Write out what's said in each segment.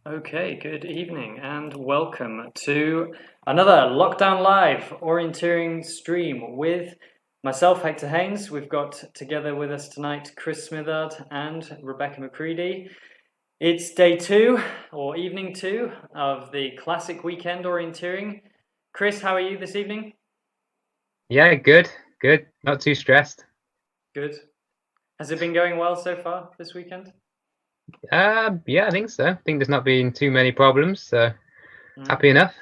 Okay, good evening and welcome to another Lockdown Live orienteering stream with myself, Hector Haynes. We've got together with us tonight Chris Smithard and Rebecca McCready. It's day 2 or evening 2 of the classic weekend orienteering. Chris, how are you this evening? Yeah, good. Not too stressed. Good. Has it been going well so far this weekend? Yeah, I think so. I think there's not been too many problems, so Mm, happy enough.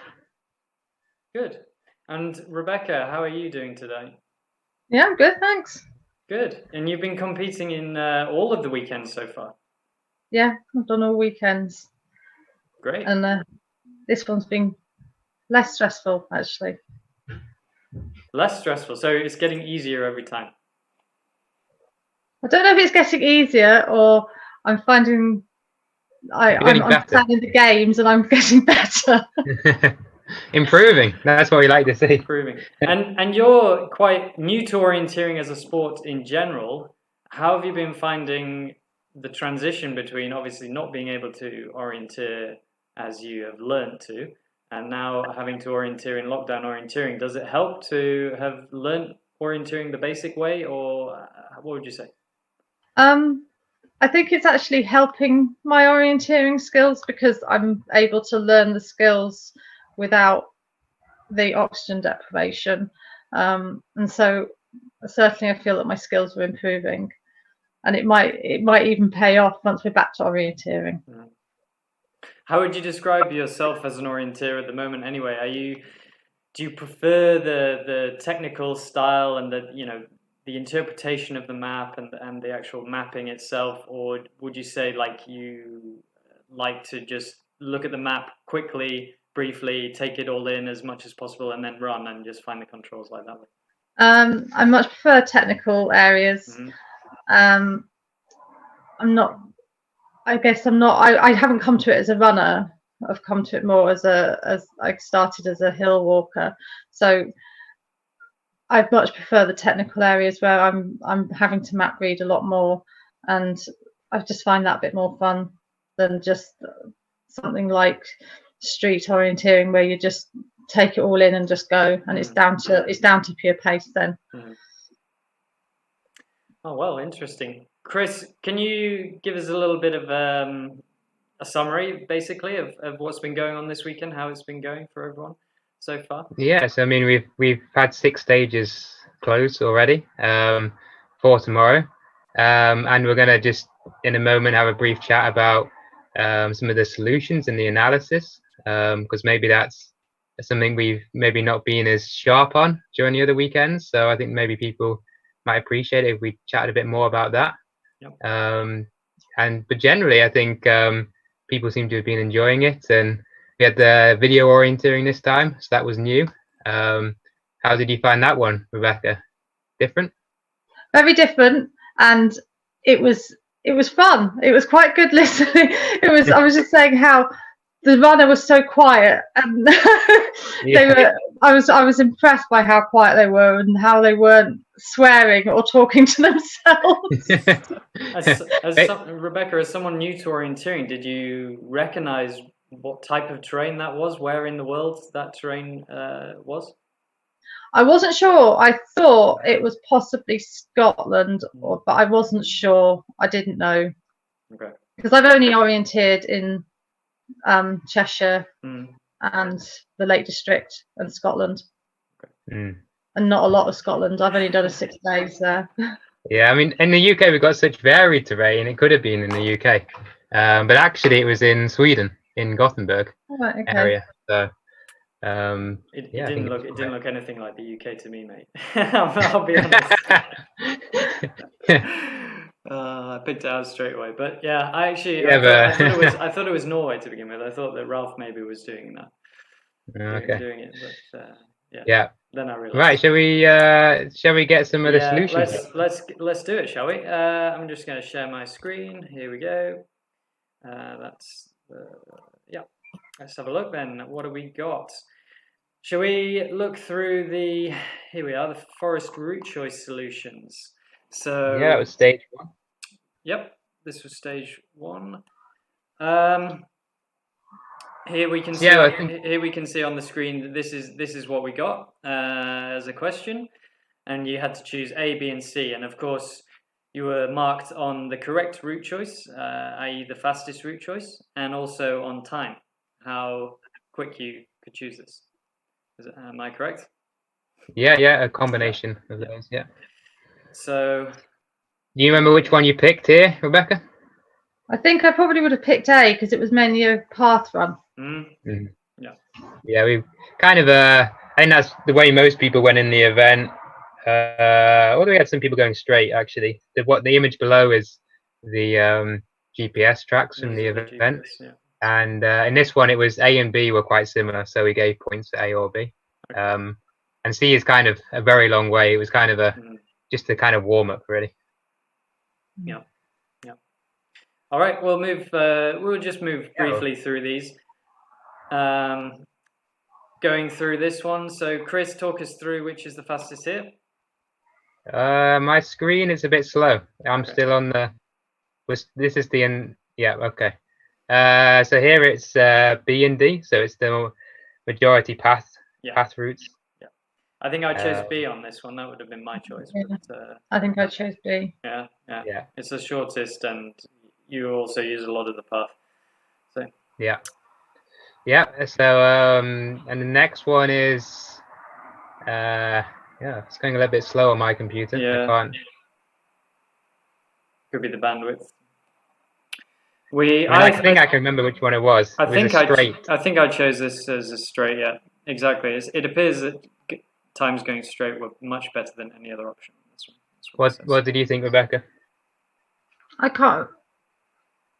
good. And Rebecca, how are you doing today? Yeah, I'm good, thanks. Good. And you've been competing in all of the weekends so far? Yeah, I've done all weekends, Great. and this one's been less stressful actually. Less stressful. So it's getting easier every time. I don't know if it's getting easier or I'm finding You're getting I'm better. understanding the games and I'm getting better. Improving. That's what we like to see. Improving. And you're quite new to orienteering as a sport in general. How have you been finding the transition between obviously not being able to orienteer as you have learned to, and now having to orienteer in lockdown orienteering? Does it help to have learned orienteering the basic way, or what would you say? I think it's actually helping my orienteering skills because I'm able to learn the skills without the oxygen deprivation, and so certainly I feel that my skills are improving, and it might even pay off once we're back to orienteering. How would you describe yourself as an orienteer at the moment anyway? Do you prefer the technical style and the interpretation of the map and the actual mapping itself, or would you say like you like to just look at the map quickly, briefly, take it all in as much as possible, and then run and just find the controls like that way? I much prefer technical areas. Mm-hmm. I'm not. I guess I'm not. I haven't come to it as a runner. I've come to it more as I started as a hill walker. So I much prefer the technical areas where I'm having to map read a lot more, and I just find that a bit more fun than just something like street orienteering where you just take it all in and just go, and it's down to pure pace then. Mm-hmm. Oh, well, interesting. Chris, can you give us a little bit of a summary, basically, of what's been going on this weekend, how it's been going for everyone so far? Yes, I mean we've had 6 stages closed already, for tomorrow, and we're gonna just in a moment have a brief chat about some of the solutions and the analysis, because maybe that's something we've maybe not been as sharp on during the other weekends. So I think maybe people might appreciate it if we chatted a bit more about that. Yep. But generally, I think people seem to have been enjoying it, and we had the video orienteering this time, so that was new. How did you find that one, Rebecca? Different? Very different, and it was fun. It was quite good listening. I was just saying how the runner was so quiet, and they were. I was impressed by how quiet they were and how they weren't swearing or talking to themselves. Rebecca, as someone new to orienteering, did you recognize what type of terrain that was? Where in the world that terrain was? I wasn't sure. I thought it was possibly Scotland, but I wasn't sure. I didn't know. Okay. Because I've only orienteered in Cheshire and the Lake District and Scotland, and not a lot of Scotland. I've only done 6 days there. Yeah, I mean, in the UK we've got such varied terrain. It could have been in the UK, but actually it was in Sweden, in Gothenburg area. So it yeah, didn't look anything like the UK to me, mate. I'll be honest. I picked it out straight away, but yeah, I thought it was Norway to begin with. I thought that Ralph maybe was doing that, doing it, but yeah. Then I realized. Right, shall we get some of the solutions? Let's do it, shall we? I'm just going to share my screen. Here we go. Yeah. Let's have a look then. What do we got? Shall we look through here we are, the forest route choice solutions. So yeah, that was stage 1. Yep, this was stage 1. Here we can see. Yeah, I think Here we can see on the screen that this is what we got as a question, and you had to choose A, B, and C. And of course, you were marked on the correct route choice, i.e., the fastest route choice, and also on time, how quick you could choose this. Am I correct? yeah, a combination of those. Yeah. So, Do you remember which one you picked here, Rebecca? I think I probably would have picked A because it was mainly a path run. Mhm. yeah, Yeah, we kind of I think that's the way most people went in the event. Although we had some people going straight actually. The image below is the GPS tracks from these the are the event, GPS. Yeah. and in this one it was A and B were quite similar, so we gave points to A or B. Okay. And C is kind of a very long way. It was kind of just a kind of warm up, really. Yeah. Yeah. All right, we'll move. We'll just move briefly through these. Going through this one. So, Chris, talk us through which is the fastest here. My screen is a bit slow. I'm Okay. still on the. This is the end. Yeah. Okay. So here it's B and D. So it's the majority path routes. Yeah. I think I chose B on this one. That would have been my choice. Yeah. But I think I chose B. yeah. Yeah. It's the shortest, and you also use a lot of the path. So Yeah. Yeah. So and the next one is yeah, it's going a little bit slow on my computer. yeah, I can't. could be the bandwidth. I think I can remember which one it was. I It was think a straight. I think I chose this as a straight. Yeah, exactly. It appears that times going straight were much better than any other option. That's What did you think, Rebecca? I can't.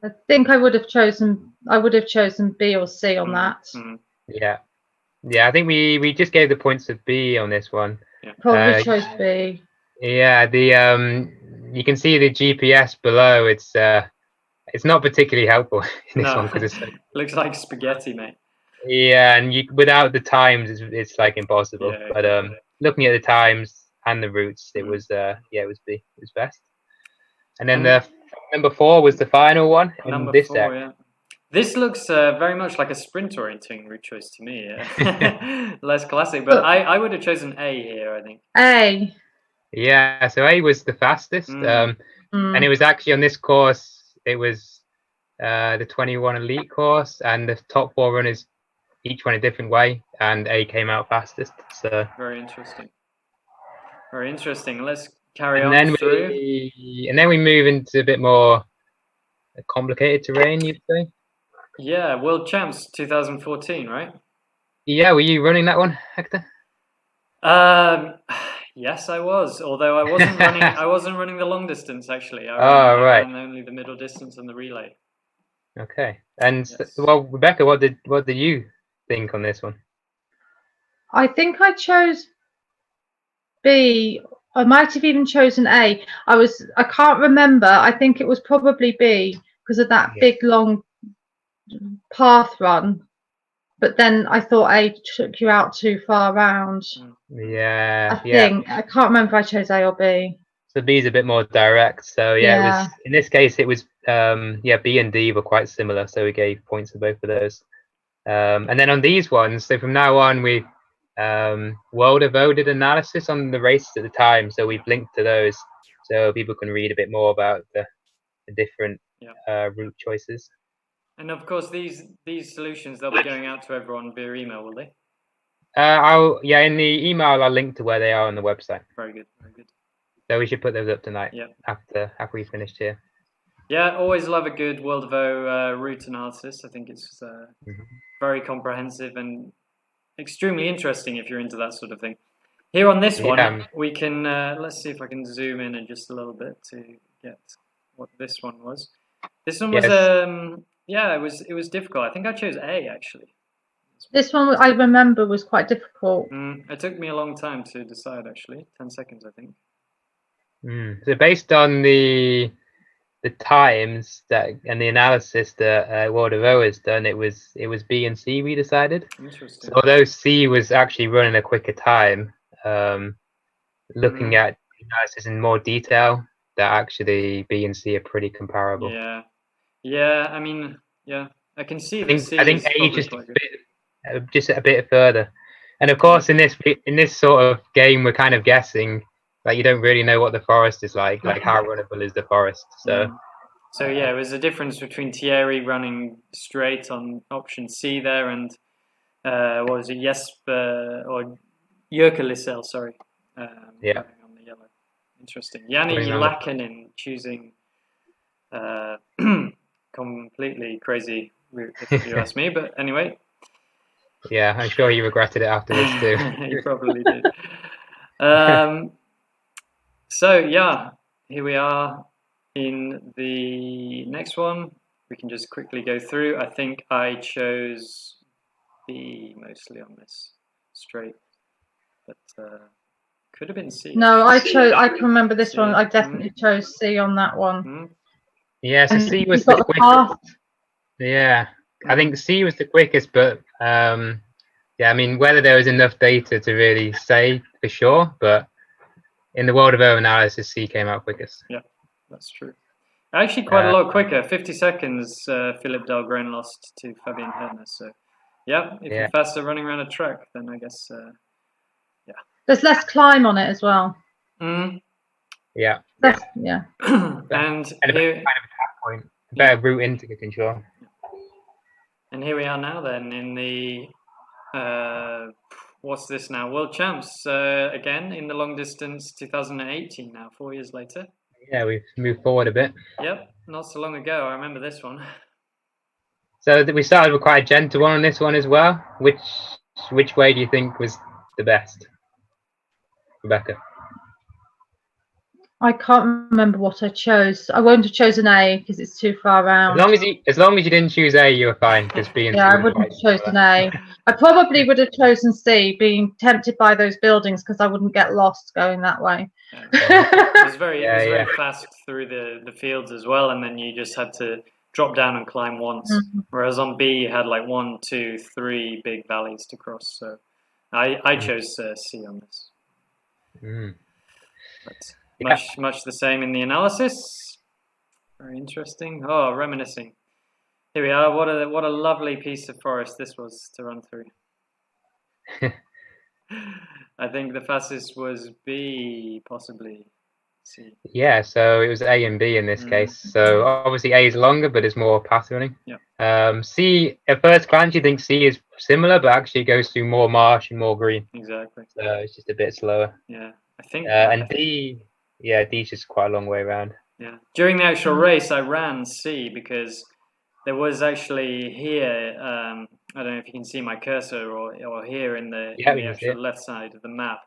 I think I would have chosen. I would have chosen B or C on that. Yeah. Yeah, I think we just gave the points of B on this one. Yeah. Probably chose B. Yeah, the you can see the GPS below. It's not particularly helpful in this one because it's looks like spaghetti, mate. Yeah, and without the times, it's like impossible. Yeah, but looking at the times and the routes, it was it was B. It was best. And then the number 4 was the final one. Number this 4, yeah. This looks very much like a sprint-orienting route choice to me. Less classic, but I would have chosen A here, I think. A. Yeah, so A was the fastest. And it was actually on this course, it was the 21 elite course, and the top 4 runners each went a different way, and A came out fastest. So very interesting. Very interesting. Let's carry on through. And then we move into a bit more complicated terrain, you'd say. Yeah, World Champs 2014, right? Yeah, were you running that one, Hector? Yes, I was. Although I wasn't running. I wasn't running the long distance actually. I ran only the middle distance and the relay. Okay. And well, Rebecca, what did you think on this one? I think I chose B. I might have even chosen A. I can't remember. I think it was probably B because of that big long path run. But then I thought A took you out too far round. Yeah. I think I can't remember if I chose A or B. So B is a bit more direct. So it was in this case it was B and D were quite similar. So we gave points for both of those. And then on these ones, so from now on we World of O did analysis on the races at the time, so we've linked to those so people can read a bit more about the different route choices. And of course, these solutions, they'll be going out to everyone via email, will they? In the email I'll link to where they are on the website. Very good, very good. So we should put those up tonight. After we finished here. Yeah, always love a good World of O route analysis. I think it's very comprehensive and extremely interesting if you're into that sort of thing. Here on this one, we can let's see if I can zoom in just a little bit to get what this one was. This one was it was difficult. I think I chose A actually. This one I remember was quite difficult. It took me a long time to decide actually, 10 seconds I think. So based on the times and the analysis that World of O has done, it was B and C we decided. Interesting. So although C was actually running a quicker time, looking at the analysis in more detail, that actually B and C are pretty comparable. Yeah. I mean, I can see I the think A is probably just quite good. just a bit further. And of course, in this sort of game, we're kind of guessing. Like you don't really know what the forest is like how runnable is the forest. So So yeah, it was a difference between Thierry running straight on option C there, and what was it, Jesper or Jurke Lissel, sorry, yeah, running on the yellow. Interesting. Yanni running around the- Lakinen choosing completely crazy route, if you ask me. But anyway, yeah, I'm sure you regretted it afterwards too. he probably did. So yeah, here we are in the next one. We can just quickly go through. I think I chose B mostly on this straight, but could have been C. No, I can remember this C. one. I definitely chose C on that one. Mm. Yeah, so And C was you've got the the quickest. path. Yeah, I think C was the quickest, but yeah, I mean whether there was enough data to really say for sure, but in the world of error analysis, C came out quickest. Yeah, that's true. Actually, quite a lot quicker. 50 seconds. Philip Dahlgren lost to Fabian Herner. So, yeah, if you're faster running around a track, then I guess, yeah. There's less climb on it as well. Mm. Yeah. Yeah. And a here, kind of attack point, a better route into the control. And here we are now. Then in the what's this now? World Champs again in the long distance, 2018. Now, 4 years later. Yeah, we've moved forward a bit. Yep, not so long ago. I remember this one. So we started with quite a gentle one on this one as well. Which way do you think was the best, Rebecca? I can't remember what I chose. I wouldn't have chosen A because it's too far around. As long as you didn't choose A, you were fine. Because B and C. Yeah, I wouldn't have chosen A. I probably would have chosen C, being tempted by those buildings because I wouldn't get lost going that way. It was very fast through the fields as well, and then you just had to drop down and climb once. Whereas on B, you had like 1, 2, 3 big valleys to cross. So I chose C on this. But much the same in the analysis. Very interesting. Oh, reminiscing. Here we are. What a lovely piece of forest this was to run through. I think the fastest was B, possibly C. Yeah, so it was A and B in this case. So obviously A is longer, but it's more path running. Yeah. C, at first glance, you think C is similar, but actually goes through more marsh and more green. Exactly. So it's just a bit slower. Yeah, I think. And D, yeah, D's just quite a long way around. Yeah. During the actual race, I ran C because there was actually here. I don't know if you can see my cursor or here in the actual left side of the map.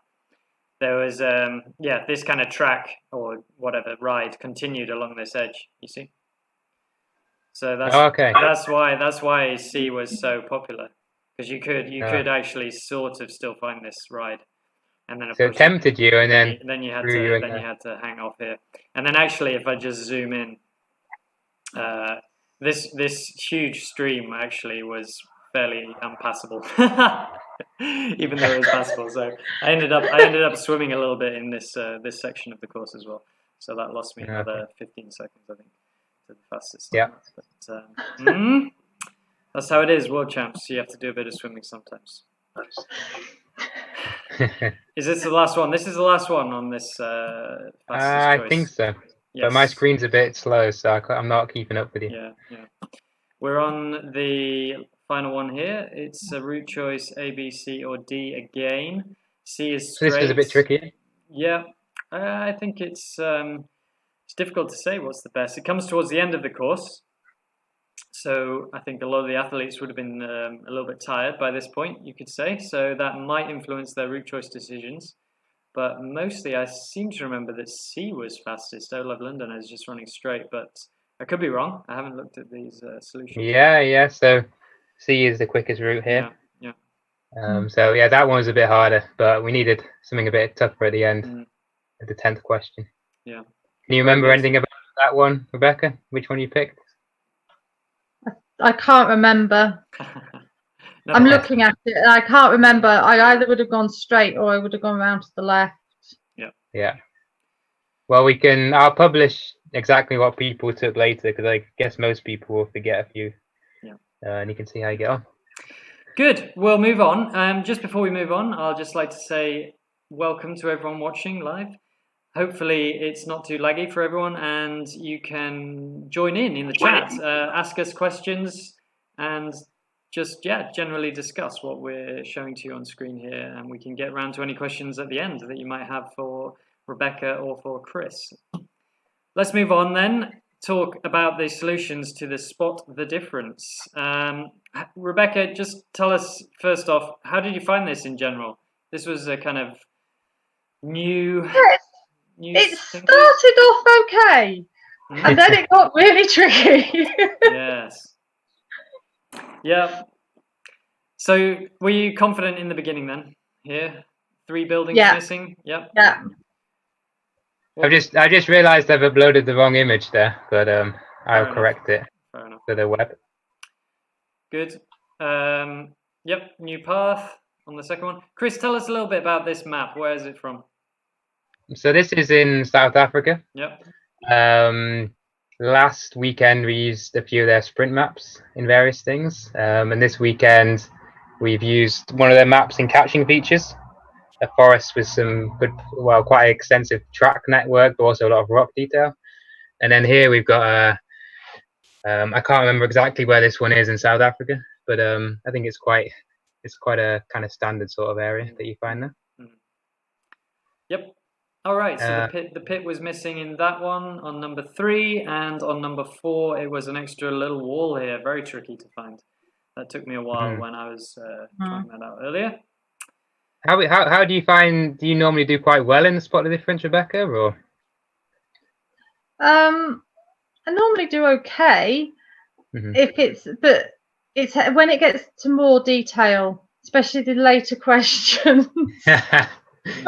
There was this kind of track or whatever ride continued along this edge. You see. So that's why C was so popular, because you could actually sort of still find this ride. And then, of course, it tempted you, and then you had to hang off here. And then, actually, if I just zoom in, this huge stream actually was fairly unpassable, even though it was passable. So I ended up swimming a little bit in this section of the course as well. So that lost me another 15 seconds, I think, to the fastest. Yeah. But that's how it is, World Champs. You have to do a bit of swimming sometimes. Is this the last one? This is the last one on this fastest choice. I think so. Yes. But my screen's a bit slow, so I'm not keeping up with you. Yeah. We're on the final one here. It's a route choice A, B, C, or D again. C is straight. So this was a bit tricky. Yeah, I think it's difficult to say what's the best. It comes towards the end of the course. So I think a lot of the athletes would have been a little bit tired by this point, you could say. So that might influence their route choice decisions. But mostly I seem to remember that C was fastest. Olav Lundin is just running straight, but I could be wrong. I haven't looked at these solutions. Yeah. So C is the quickest route here. Yeah. So yeah, that one was a bit harder, but we needed something a bit tougher at the end. At the 10th question. Yeah. Can you remember anything about that one, Rebecca? Which one you picked? I can't remember. I'm looking at it and I can't remember. I either would have gone straight or I would have gone round to the left. Yeah. Well, I'll publish exactly what people took later, because I guess most people will forget a few. and you can see how you get on. Good. We'll move on. Just before we move on, I'll just like to say welcome to everyone watching live. Hopefully it's not too laggy for everyone and you can join in the chat, ask us questions and just, generally discuss what we're showing to you on screen here, and we can get around to any questions at the end that you might have for Rebecca or for Chris. Let's move on then. Talk about the solutions to the spot the difference. Rebecca, just tell us first off, how did you find this in general? This was a kind of new. It started off okay, and then it got really tricky. Yes. Yeah. So, were you confident in the beginning then? Here, 3 buildings missing. Yep. Yeah. I just realised I've uploaded the wrong image there, but I'll correct it for the web. Good. Yep, new path on the second one. Chris, tell us a little bit about this map. Where is it from? So this is in South Africa. Yep. Last weekend we used a few of their sprint maps in various things, and this weekend we've used one of their maps in catching features. A forest with some good, well, quite extensive track network, but also a lot of rock detail. And then here we've got I can't remember exactly where this one is in South Africa, but I think it's quite a kind of standard sort of area that you find there. Yep. All right. So the pit was missing in that one on number 3, and on number 4 it was an extra little wall here. Very tricky to find. That took me a while when I was trying that out earlier. How do you find? Do you normally do quite well in the spot the difference, Rebecca, or? I normally do okay if it's when it gets to more detail, especially the later questions. I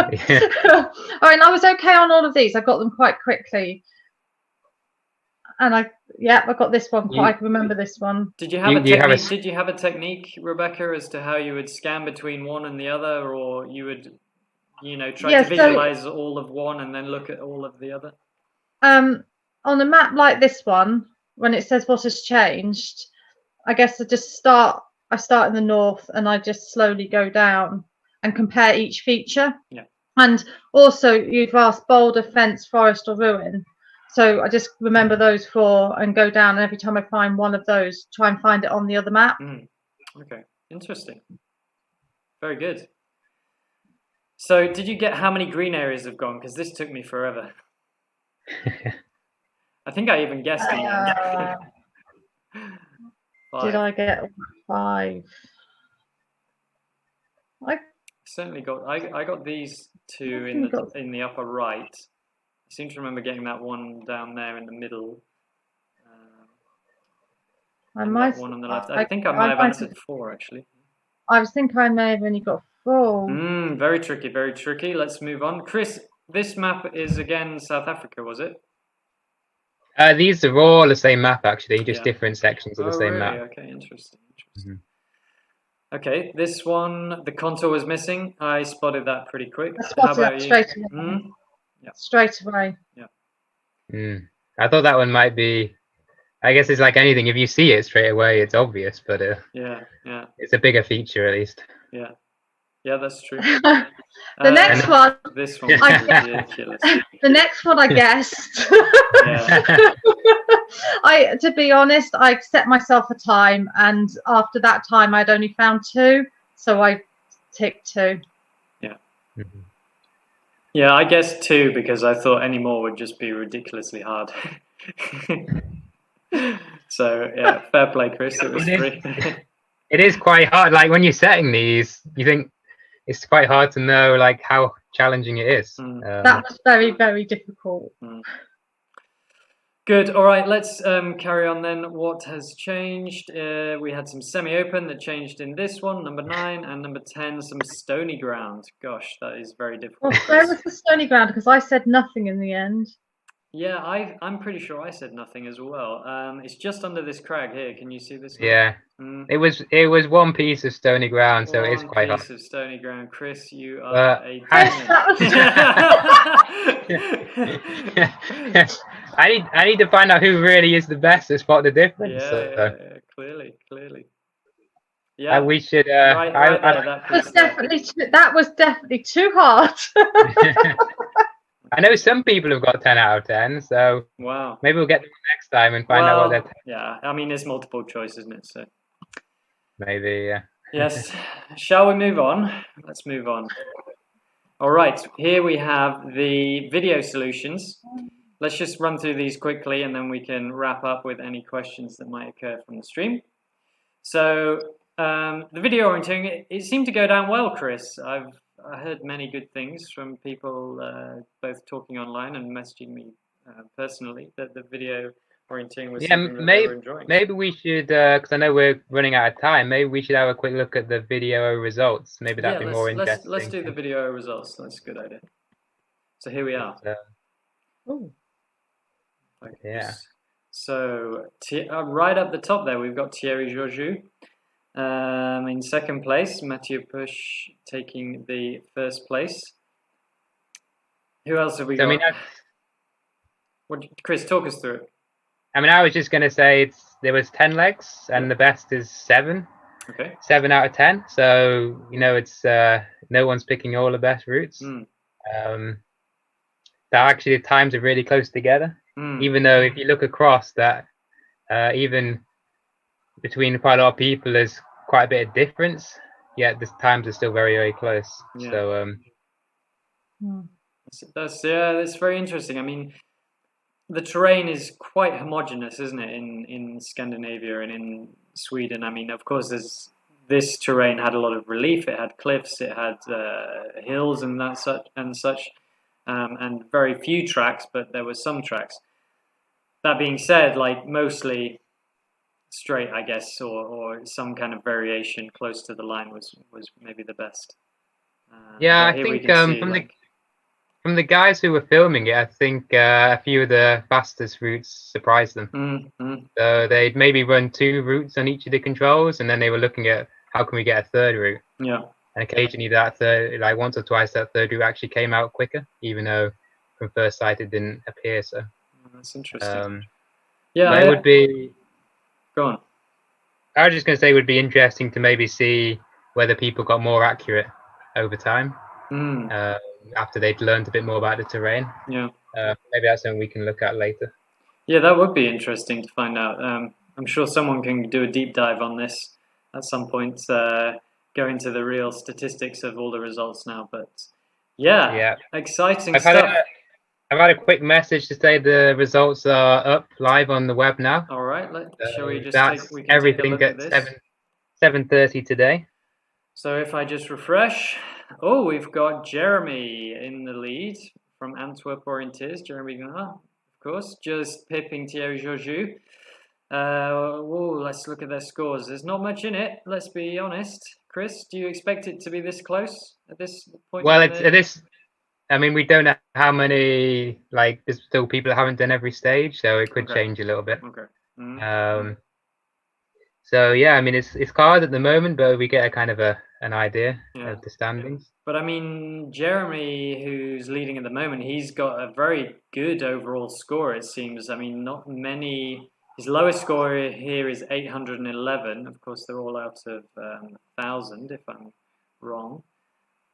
mean, I was okay on all of these. I got them quite quickly, and I got this one. I can remember this one. Did you have a technique? Did you have a technique, Rebecca, as to how you would scan between one and the other, or you would, try to visualize all of one and then look at all of the other? On a map like this one, when it says what has changed, I guess I start in the north and I just slowly go down and compare each feature. Yeah. And also you've asked boulder, fence, forest or ruin. So I just remember those 4 and go down, and every time I find one of those, try and find it on the other map. Okay, interesting. Very good. So did you get how many green areas have gone? Because this took me forever. I think I even guessed in the end. Did I get 5? I certainly got. I got these 2 in the upper right. I seem to remember getting that one down there in the middle. That one on the left. I think I might have answered 4 actually. I think I may have only got 4. Very tricky, very tricky. Let's move on. Chris, this map is again South Africa, was it? These are all the same map, actually, just different sections of the same map. Okay, interesting. Okay, this one, the contour was missing. I spotted that pretty quick. I spotted that straight away. Straight away. Yeah. I thought that one might be. I guess it's like anything. If you see it straight away, it's obvious. But it's a bigger feature at least. Yeah, that's true. The next one. This one was ridiculous. The next one I guessed. To be honest, I set myself a time, and after that time, I'd only found 2, so I ticked 2. Yeah. Yeah, I guessed 2 because I thought any more would just be ridiculously hard. So yeah, fair play, Chris. It was 3. It is quite hard. Like when you're setting these, you think it's quite hard to know like how challenging it is. That was very, very difficult. Good. All right, let's carry on then. What has changed? We had some semi-open that changed in this one, number 9, and number 10, some stony ground. Gosh, that is very difficult. Well, where was the stony ground? Because I said nothing in the end. Yeah, I'm pretty sure I said nothing as well. It's just under this crag here. Can you see this one? Yeah. It was one piece of stony ground, so it is quite hard. One piece of stony ground. Chris, you are a I need to find out who really is the best to spot the difference. Yeah, clearly. Yeah, We should. right there. That piece there. That was definitely too hard. I know some people have got 10 out of 10, so Wow. maybe we'll get them next time and find out what they're. Yeah, I mean, it's multiple choice, isn't it? So Maybe, yeah. yes. Shall we move on? Let's move on. All right. Here we have the video solutions. Let's just run through these quickly, and then we can wrap up with any questions that might occur from the stream. So the video orienting, it seemed to go down well, Chris. I heard many good things from people both talking online and messaging me personally that the video orienting was something that they were enjoying. Maybe we should, because I know we're running out of time, maybe we should have a quick look at the video results. Maybe that'd be more interesting. Let's do the video results. That's a good idea. So here we are. Yeah. So right up the top there, we've got Thierry Georgiou. In second place, Mathieu Pusch taking the first place. Who else have we got? Chris, talk us through it. I was just going to say there was 10 legs, and the best is 7. Okay. 7 out of 10. So it's no one's picking all the best routes. That actually the times are really close together. Even though if you look across that, even between quite a lot of people, there's quite a bit of difference. Yet the times are still very, very close. Yeah. So that's very interesting. I mean, the terrain is quite homogeneous, isn't it, in Scandinavia and in Sweden? I mean, of course, this terrain had a lot of relief. It had cliffs, it had hills and such, and very few tracks, but there were some tracks. That being said, like mostly straight, I guess, or some kind of variation close to the line was maybe the best. I think from the guys who were filming it, I think a few of the fastest routes surprised them. So they'd maybe run 2 routes on each of the controls, and then they were looking at how can we get a third route. Yeah. And occasionally that third, like once or twice, that third route actually came out quicker, even though from first sight it didn't appear so. That's interesting. It would be. Go on. I was just going to say it would be interesting to maybe see whether people got more accurate over time after they'd learned a bit more about the terrain. Yeah. Maybe that's something we can look at later. Yeah, that would be interesting to find out. I'm sure someone can do a deep dive on this at some point, go into the real statistics of all the results now. But yeah. Exciting stuff. I've had a quick message to say the results are up live on the web now. All right, shall we just take everything at 7:30 today. So if I just refresh, we've got Jeremy in the lead from Antwerp Orienteers. Jeremy Gunnar, of course, just pipping Thierry Georgiou. Let's look at their scores. There's not much in it, let's be honest. Chris, do you expect it to be this close at this point? Well, I mean, we don't know how many, there's still people that haven't done every stage, so it could change a little bit. Okay. So, yeah, I mean, it's hard at the moment, but we get a kind of an idea of the standings. But, I mean, Jeremy, who's leading at the moment, he's got a very good overall score, it seems. I mean, not many... His lowest score here is 811. Of course, they're all out of 1,000, if I'm wrong.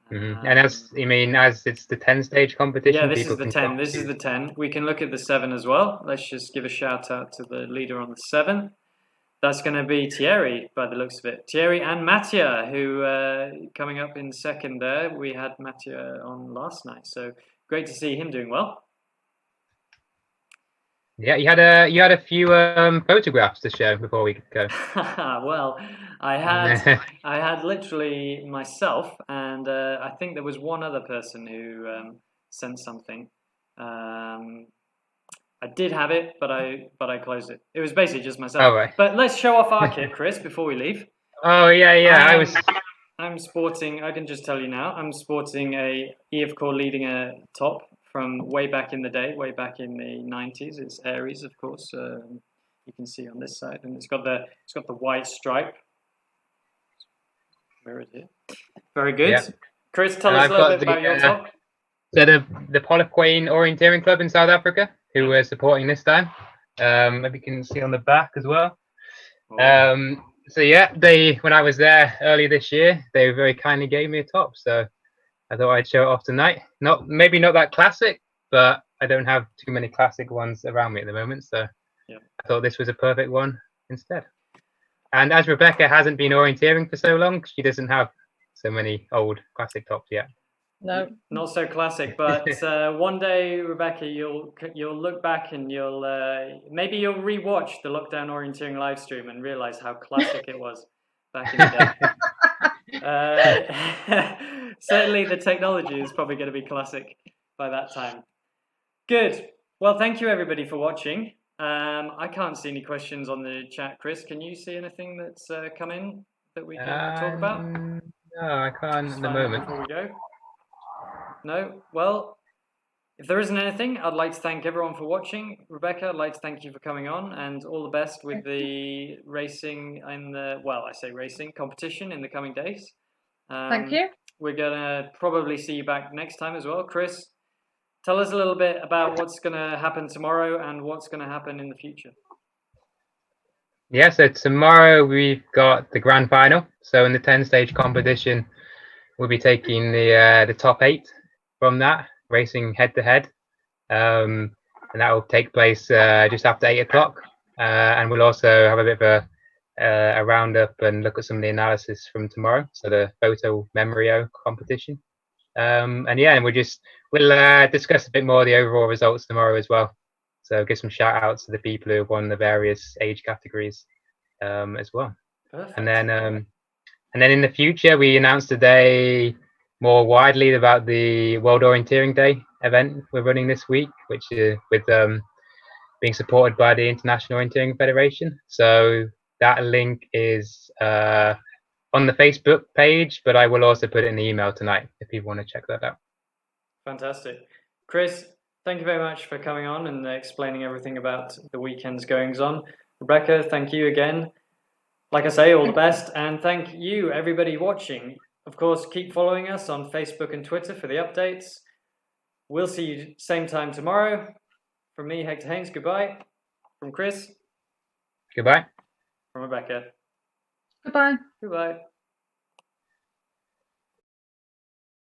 And as it's the 10-stage competition. Yeah, this is the 10. This is the 10. We can look at the 7 as well. Let's just give a shout out to the leader on the 7. That's going to be Thierry, by the looks of it. Thierry and Mathieu, who coming up in second there. We had Mathieu on last night, so great to see him doing well. Yeah, you had a few photographs to show before we could go. Well, I had literally myself, and I think there was one other person who sent something. I did have it, but I closed it. It was basically just myself. Oh, right. But let's show off our kit, Chris, before we leave. Oh yeah, I'm sporting. I can just tell you now. I'm sporting a EF Core leading a top from way back in the day, way back in the 90s. It's Aries, of course. You can see on this side, and it's got the white stripe. Where is it? Very good. Yeah. Chris, tell us a little bit about your top. So the Polokwane Orienteering Club in South Africa, who were supporting this time. Maybe you can see on the back as well. So yeah, when I was there earlier this year, they very kindly gave me a top. So I thought I'd show it off tonight. Maybe not that classic, but I don't have too many classic ones around me at the moment. So I thought this was a perfect one instead. And as Rebecca hasn't been orienteering for so long, she doesn't have so many old classic tops yet. No, not so classic, but one day, Rebecca, you'll look back and maybe you'll rewatch the lockdown orienteering live stream and realize how classic it was back in the day. Certainly, the technology is probably going to be classic by that time. Good. Well, thank you everybody for watching. I can't see any questions on the chat. Chris, can you see anything that's come in that we can talk about? No, I can't at the moment. Before we go. No? Well, if there isn't anything, I'd like to thank everyone for watching. Rebecca, I'd like to thank you for coming on, and all the best with the racing competition in the coming days. thank you. We're going to probably see you back next time as well. Chris, tell us a little bit about what's going to happen tomorrow and what's going to happen in the future. Yeah, so tomorrow we've got the grand final. So in the 10-stage competition, we'll be taking the top 8 from that, racing head-to-head. And that will take place just after 8 o'clock. And we'll also have a bit of a roundup and look at some of the analysis from tomorrow. So the photo memorio competition. And we'll discuss a bit more of the overall results tomorrow as well. So give some shout outs to the people who have won the various age categories as well. Perfect. And then in the future, we announced today more widely about the World Orienteering Day event we're running this week, which is with being supported by the International Orienteering Federation. So that link is on the Facebook page, but I will also put it in the email tonight if people want to check that out. Fantastic. Chris, thank you very much for coming on and explaining everything about the weekend's goings on. Rebecca, thank you again. Like I say, all the best, and thank you, everybody watching. Of course, keep following us on Facebook and Twitter for the updates. We'll see you same time tomorrow. From me, Hector Haynes, goodbye. From Chris. Goodbye. From Rebecca. Goodbye. Goodbye.